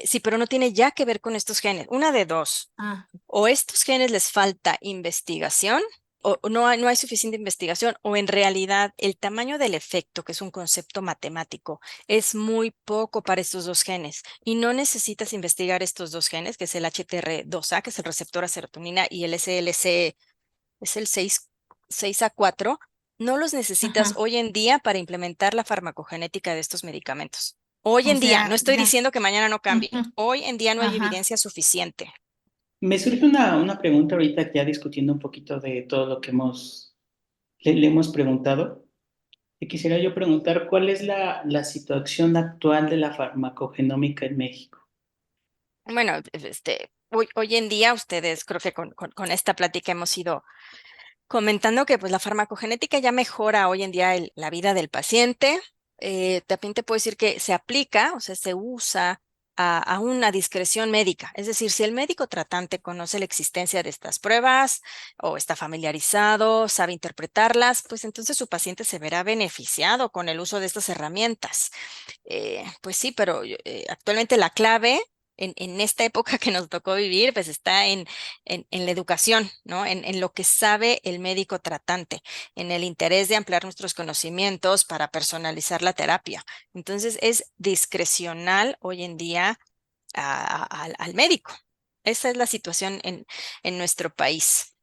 Sí, pero no tiene ya que ver con estos genes. Una de dos. Ah, O estos genes les falta investigación, o no hay suficiente investigación, o en realidad el tamaño del efecto, que es un concepto matemático, es muy poco para estos dos genes. Y no necesitas investigar estos dos genes, que es el HTR2A, que es el receptor a serotonina, y el SLC, es el 6. 6 a 4, no los necesitas Ajá. hoy en día para implementar la farmacogenética de estos medicamentos. Hoy O en día, no sea, estoy ya. diciendo que mañana no cambie. Ujú. Hoy en día no hay Ajá. evidencia suficiente. Me surge una pregunta ahorita ya discutiendo un poquito de todo lo que le hemos preguntado. Te quisiera yo preguntar cuál es la situación actual de la farmacogenómica en México. Bueno, hoy en día ustedes, creo que con esta plática hemos ido comentando que pues la farmacogenética ya mejora hoy en día la vida del paciente. También te puedo decir que se aplica, o sea, se usa a una discreción médica. Es decir, si el médico tratante conoce la existencia de estas pruebas o está familiarizado, sabe interpretarlas, pues entonces su paciente se verá beneficiado con el uso de estas herramientas. Pues sí, pero actualmente la clave en esta época que nos tocó vivir, pues está en la educación, ¿no? En lo que sabe el médico tratante, en el interés de ampliar nuestros conocimientos para personalizar la terapia. Entonces, es discrecional hoy en día al médico. Esa es la situación en nuestro país.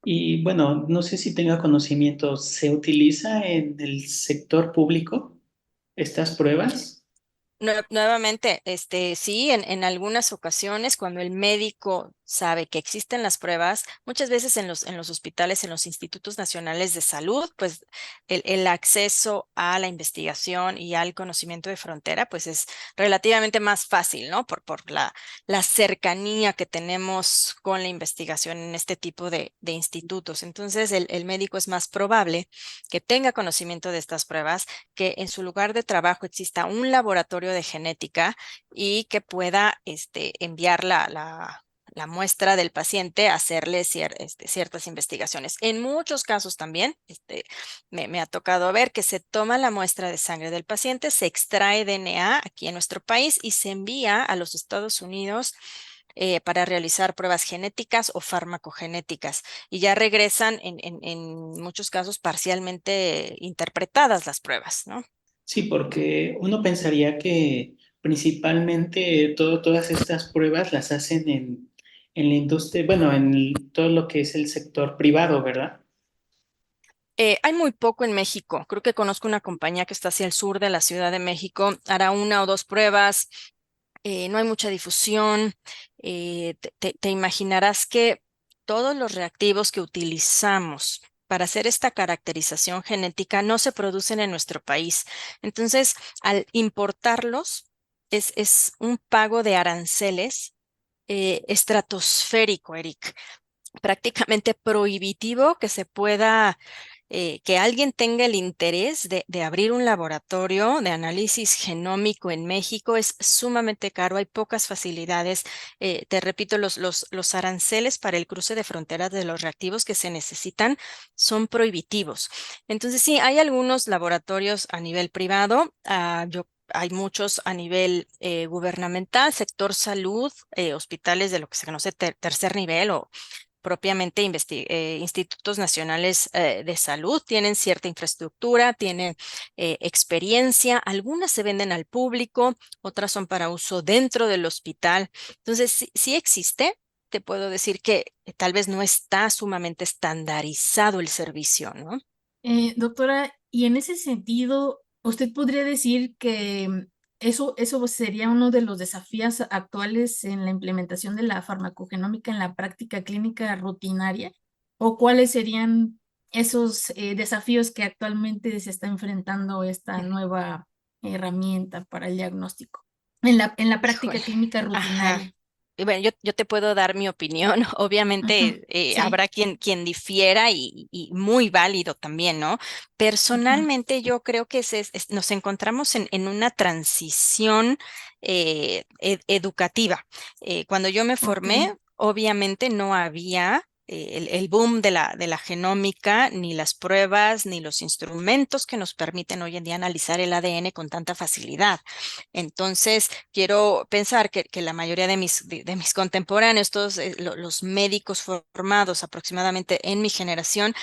Y bueno, no sé si tenga conocimiento, ¿se utiliza en el sector público estas pruebas? Nuevamente, sí, en algunas ocasiones, cuando el médico sabe que existen las pruebas, muchas veces en los hospitales, en los institutos nacionales de salud, pues el acceso a la investigación y al conocimiento de frontera, pues es relativamente más fácil, ¿no? Por la cercanía que tenemos con la investigación en este tipo de institutos. Entonces, el médico es más probable que tenga conocimiento de estas pruebas, que en su lugar de trabajo exista un laboratorio de genética y que pueda enviar la muestra del paciente a hacerle ciertas investigaciones. En muchos casos también me ha tocado ver que se toma la muestra de sangre del paciente, se extrae DNA aquí en nuestro país y se envía a los Estados Unidos para realizar pruebas genéticas o farmacogenéticas y ya regresan en muchos casos parcialmente interpretadas las pruebas, ¿no? Sí, porque uno pensaría que principalmente todas estas pruebas las hacen en la industria, bueno, todo lo que es el sector privado, ¿verdad? Hay muy poco en México. Creo que conozco una compañía que está hacia el sur de la Ciudad de México. Hará 1 o 2 pruebas. No hay mucha difusión. Te imaginarás que todos los reactivos que utilizamos para hacer esta caracterización genética no se producen en nuestro país. Entonces, al importarlos, es un pago de aranceles estratosférico, Eric, prácticamente prohibitivo que se pueda, que alguien tenga el interés de abrir un laboratorio de análisis genómico en México es sumamente caro, hay pocas facilidades. Te repito, los aranceles para el cruce de fronteras de los reactivos que se necesitan son prohibitivos. Entonces, sí, hay algunos laboratorios a nivel privado. Hay muchos a nivel gubernamental, sector salud, hospitales de lo que se conoce tercer nivel o propiamente institutos nacionales de salud, tienen cierta infraestructura, tienen experiencia, algunas se venden al público, otras son para uso dentro del hospital. Entonces, sí existe. Te puedo decir que tal vez no está sumamente estandarizado el servicio, ¿no? Doctora, y en ese sentido, ¿usted podría decir que eso sería uno de los desafíos actuales en la implementación de la farmacogenómica en la práctica clínica rutinaria? ¿O cuáles serían esos desafíos que actualmente se está enfrentando esta nueva herramienta para el diagnóstico en la práctica Híjole, clínica ajá. rutinaria? Y bueno, yo te puedo dar mi opinión. Ujú. Obviamente Sí. habrá quien difiera y muy válido también, ¿no? Ujú. Personalmente yo creo que nos encontramos en una transición educativa. Cuando yo me Ok. formé, obviamente no había el boom de la genómica, ni las pruebas, ni los instrumentos que nos permiten hoy en día analizar el ADN con tanta facilidad. Entonces, quiero pensar que la mayoría de mis contemporáneos, todos los médicos formados aproximadamente en mi generación,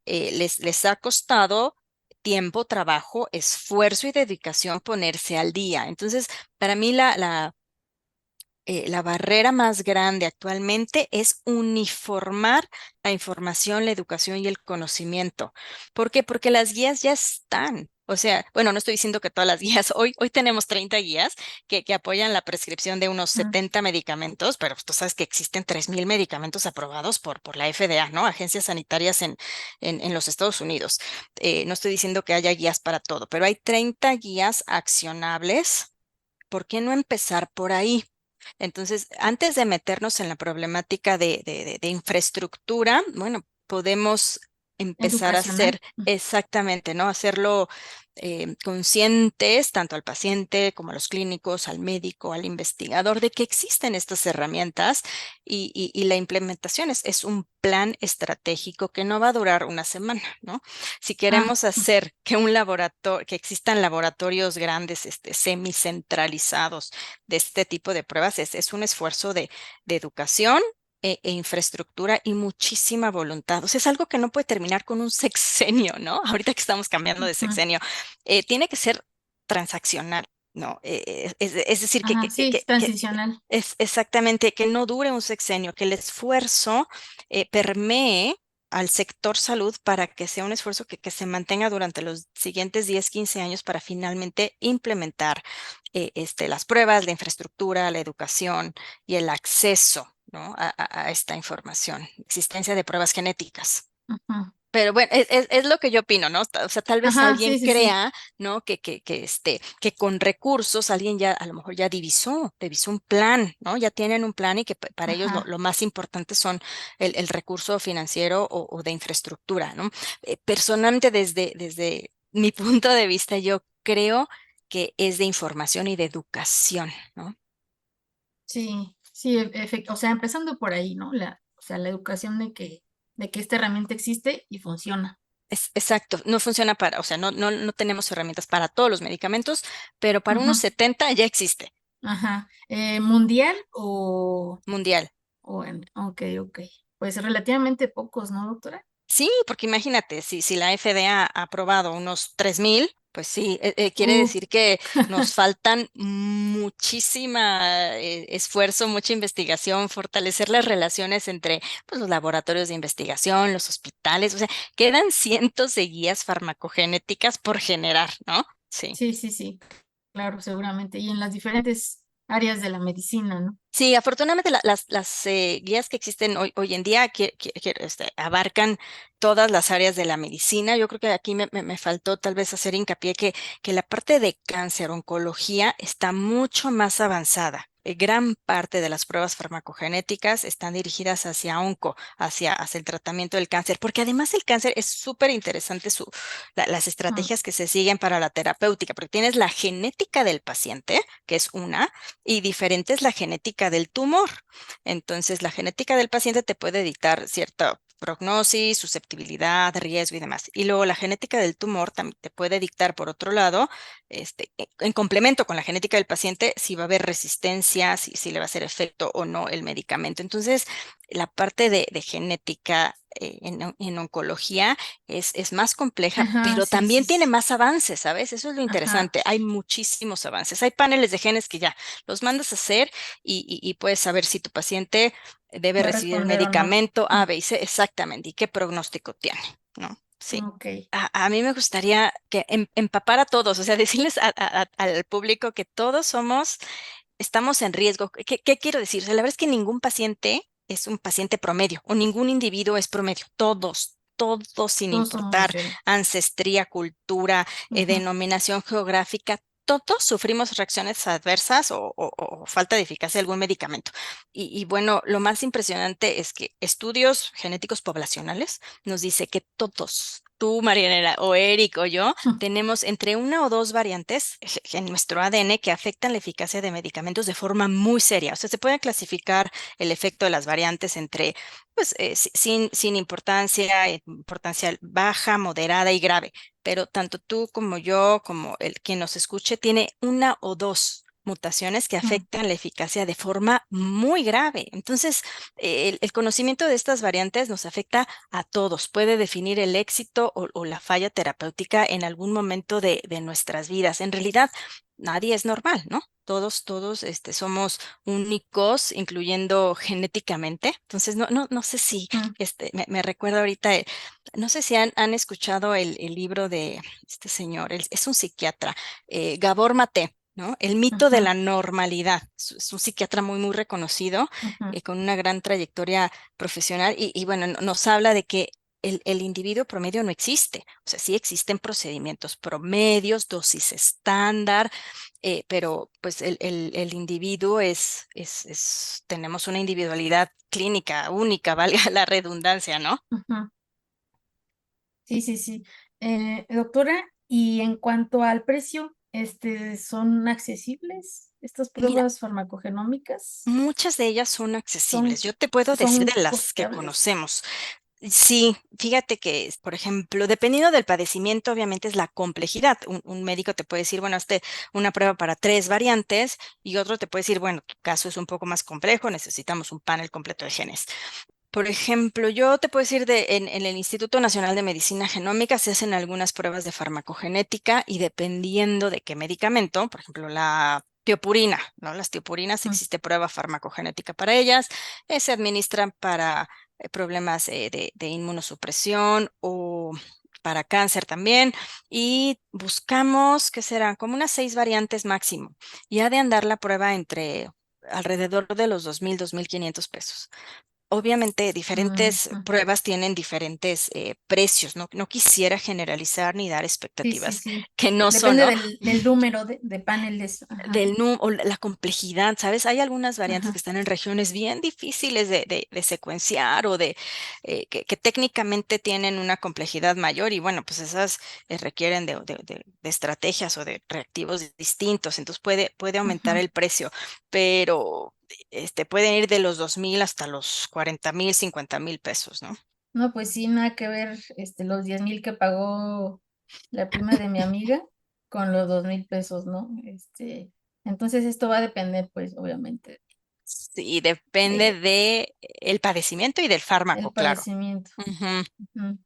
les ha costado tiempo, trabajo, esfuerzo y dedicación ponerse al día. Entonces, para mí la barrera más grande actualmente es uniformar la información, la educación y el conocimiento. ¿Por qué? Porque las guías ya están. O sea, bueno, no estoy diciendo que todas las guías, hoy tenemos 30 guías que apoyan la prescripción de unos Ah, 70 medicamentos, pero tú sabes que existen 3,000 medicamentos aprobados por la FDA, ¿no? Agencias sanitarias en los Estados Unidos. No estoy diciendo que haya guías para todo, pero hay 30 guías accionables. ¿Por qué no empezar por ahí? Entonces, antes de meternos en la problemática de infraestructura, bueno, podemos empezar a educacional. hacer exactamente, ¿no? Hacerlo conscientes, tanto al paciente como a los clínicos, al médico, al investigador, de que existen estas herramientas y la implementación es un plan estratégico que no va a durar una semana, ¿no? Si Ah, queremos hacer que un laboratorio, que existan laboratorios grandes, semicentralizados de este tipo de pruebas, es un esfuerzo de educación e infraestructura y muchísima voluntad. O sea, es algo que no puede terminar con un sexenio, ¿no? Ahorita que estamos cambiando de ujú. sexenio, tiene que ser transaccional. ¿No? Es decir, Ajá, sí, es transicional. es exactamente que no dure un sexenio, que el esfuerzo permee al sector salud para que sea un esfuerzo que se mantenga durante los siguientes 10, 15 años para finalmente implementar las pruebas, la infraestructura, la educación y el acceso, ¿no? A esta información, existencia de pruebas genéticas. Ujú. Pero bueno, es lo que yo opino, ¿no? O sea, tal vez Ajá, alguien sí, sí, sí. crea, ¿no? Que con recursos alguien ya a lo mejor ya divisó un plan, ¿no? Ya tienen un plan y que para ellos lo, Ajá. lo más importante son el recurso financiero o de infraestructura, ¿no? Personalmente, desde mi punto de vista, yo creo que es de información y de educación, ¿no? Sí, sí, o sea, empezando por ahí, ¿no? O sea, la educación de que esta herramienta existe y funciona. Exacto, no funciona para, o sea, no tenemos herramientas para todos los medicamentos, pero para Ujú. unos 70 ya existe, Ajá. ¿Mundial mundial. ok, ok. Pues relativamente pocos, ¿no, doctora? Sí, porque imagínate, si la FDA ha aprobado unos 3,000, pues sí, quiere Uh, decir que nos faltan muchísima esfuerzo, mucha investigación, fortalecer las relaciones entre pues, los laboratorios de investigación, los hospitales, o sea, quedan cientos de guías farmacogenéticas por generar, ¿no? Sí. sí, sí, sí, claro, seguramente. Y en las diferentes áreas de la medicina, ¿no? Sí, afortunadamente las guías que existen hoy en día abarcan todas las áreas de la medicina. Yo creo que aquí me faltó tal vez hacer hincapié que la parte de cáncer, oncología, está mucho más avanzada. Gran parte de las pruebas farmacogenéticas están dirigidas hacia hacia el tratamiento del cáncer, porque además el cáncer es súper interesante las Mm. estrategias que se siguen para la terapéutica, porque tienes la genética del paciente, que es una y diferente es la genética del tumor. Entonces, la genética del paciente te puede dictar cierta prognosis, susceptibilidad, riesgo y demás. Y luego la genética del tumor también te puede dictar, por otro lado, en complemento con la genética del paciente, si va a haber resistencia, si le va a hacer efecto o no el medicamento. Entonces, la parte de genética en oncología es más compleja, Ajá, pero sí, también sí, tiene sí. más avances, ¿sabes? Eso es lo Ajá, interesante. Hay muchísimos avances. Hay paneles de genes que ya los mandas a hacer y puedes saber si tu paciente debe va a recibir el responder o no. medicamento A, Mm. B y C exactamente y qué pronóstico tiene, ¿no? Sí. Ok. A mí me gustaría que empapar a todos, o sea, decirles al público que todos estamos en riesgo. ¿Qué quiero decir? O sea, la verdad es que ningún paciente es un paciente promedio o ningún individuo es promedio. Todos sin Todos somos importar diferentes. ancestría, cultura, Ujú. denominación geográfica. Todos sufrimos reacciones adversas o falta de eficacia de algún medicamento. Y bueno, lo más impresionante es que estudios genéticos poblacionales nos dice que todos, tú, Marianela, o Eric o yo, tenemos entre una o dos variantes en nuestro ADN que afectan la eficacia de medicamentos de forma muy seria. O sea, se puede clasificar el efecto de las variantes entre, pues, sin importancia, importancia baja, moderada y grave. Pero tanto tú como yo, como el quien nos escuche, tiene una o dos. mutaciones que afectan la eficacia de forma muy grave. Entonces, el conocimiento de estas variantes nos afecta a todos. Puede definir el éxito o la falla terapéutica en algún momento de nuestras vidas. En realidad, nadie es normal, ¿no? Todos, somos únicos, incluyendo genéticamente. Entonces, no sé si, Ujú, me recuerda ahorita, no sé si han escuchado el libro de este señor, es un psiquiatra, Gabor Maté, ¿no? El mito de ujú, la normalidad. Es un psiquiatra muy reconocido, ujú, con una gran trayectoria profesional y bueno, nos habla de que el individuo promedio no existe. O sea, sí existen procedimientos promedios, dosis estándar, pero pues el individuo tenemos una individualidad clínica única, valga la redundancia, ¿no? ujú. Sí, sí, sí. Doctora, y en cuanto al precio, ¿son accesibles estas Mira, pruebas farmacogenómicas? muchas de ellas son accesibles. ¿Son, Yo te puedo decir son de las que costeables? conocemos. Sí, fíjate que, por ejemplo, dependiendo del padecimiento, obviamente es la complejidad. Un médico te puede decir, bueno, hazte una prueba para 3 variantes y otro te puede decir, bueno, tu caso es un poco más complejo, necesitamos un panel completo de genes. Por ejemplo, yo te puedo decir en el Instituto Nacional de Medicina Genómica se hacen algunas pruebas de farmacogenética y dependiendo de qué medicamento, por ejemplo, la tiopurina, ¿no? Las tiopurinas, Ujú, existe prueba farmacogenética para ellas, se administran para problemas de inmunosupresión o para cáncer también y buscamos, ¿qué serán? Como unas 6 variantes máximo y ha de andar la prueba entre alrededor de los 2,000, 2,500 pesos. Obviamente, diferentes ujú. pruebas tienen diferentes precios. No quisiera generalizar ni dar Sí, sí, expectativas sí. que no son, Depende ¿no? del número de paneles. Ajá, O la complejidad, ¿sabes? Hay algunas variantes que ajá, están en regiones bien difíciles de secuenciar o que técnicamente tienen una complejidad mayor y bueno, pues esas requieren de estrategias o de reactivos distintos, entonces puede aumentar ujú. el precio, pero pueden ir de los 2,000 hasta los 40,000, 50,000 pesos, ¿no? No, pues sí, nada que ver los 10,000 que pagó la prima de mi amiga con los 2,000 pesos, ¿no? Entonces esto va a depender, pues, obviamente, Sí, depende de de el padecimiento y del fármaco, el claro. padecimiento. Ujú. Ujú.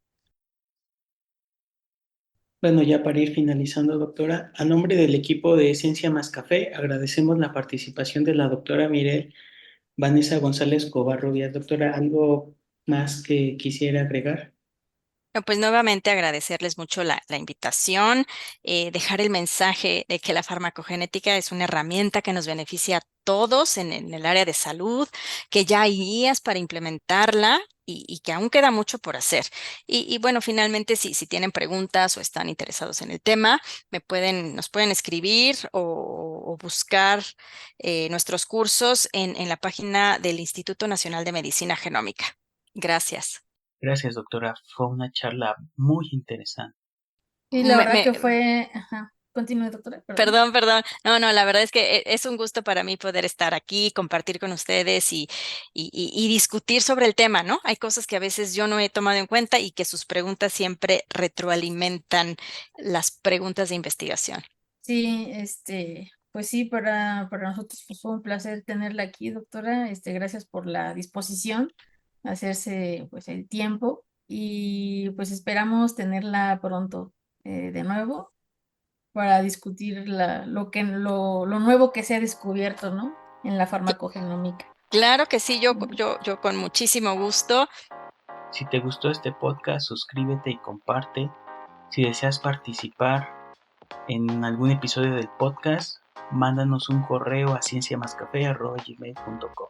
Bueno, ya para ir finalizando, doctora, a nombre del equipo de Ciencia Más Café, agradecemos la participación de la doctora Mirel Vanessa González Covarrubias. Doctora, ¿algo más que quisiera agregar? No, pues nuevamente agradecerles mucho la invitación, dejar el mensaje de que la farmacogenética es una herramienta que nos beneficia a todos en el área de salud, que ya hay guías para implementarla y que aún queda mucho por hacer. Y bueno, finalmente, si tienen preguntas o están interesados en el tema, nos pueden escribir o buscar nuestros cursos en la página del Instituto Nacional de Medicina Genómica. Gracias. Gracias, doctora. Fue una charla muy interesante. Y la Me, verdad me- que fue, ajá, continúe, doctora, perdón. Perdón. No, la verdad es que es un gusto para mí poder estar aquí, compartir con ustedes y discutir sobre el tema, ¿no? Hay cosas que a veces yo no he tomado en cuenta y que sus preguntas siempre retroalimentan las preguntas de investigación. Sí, pues sí, para nosotros pues, fue un placer tenerla aquí, doctora. Gracias por la disposición, a hacerse pues el tiempo y pues esperamos tenerla pronto de nuevo para discutir lo nuevo que se ha descubierto, ¿no? En la farmacogenómica. Claro que sí, Mm. yo con muchísimo gusto. Si te gustó este podcast, suscríbete y comparte. Si deseas participar en algún episodio del podcast, mándanos un correo a cienciamascafé@gmail.com.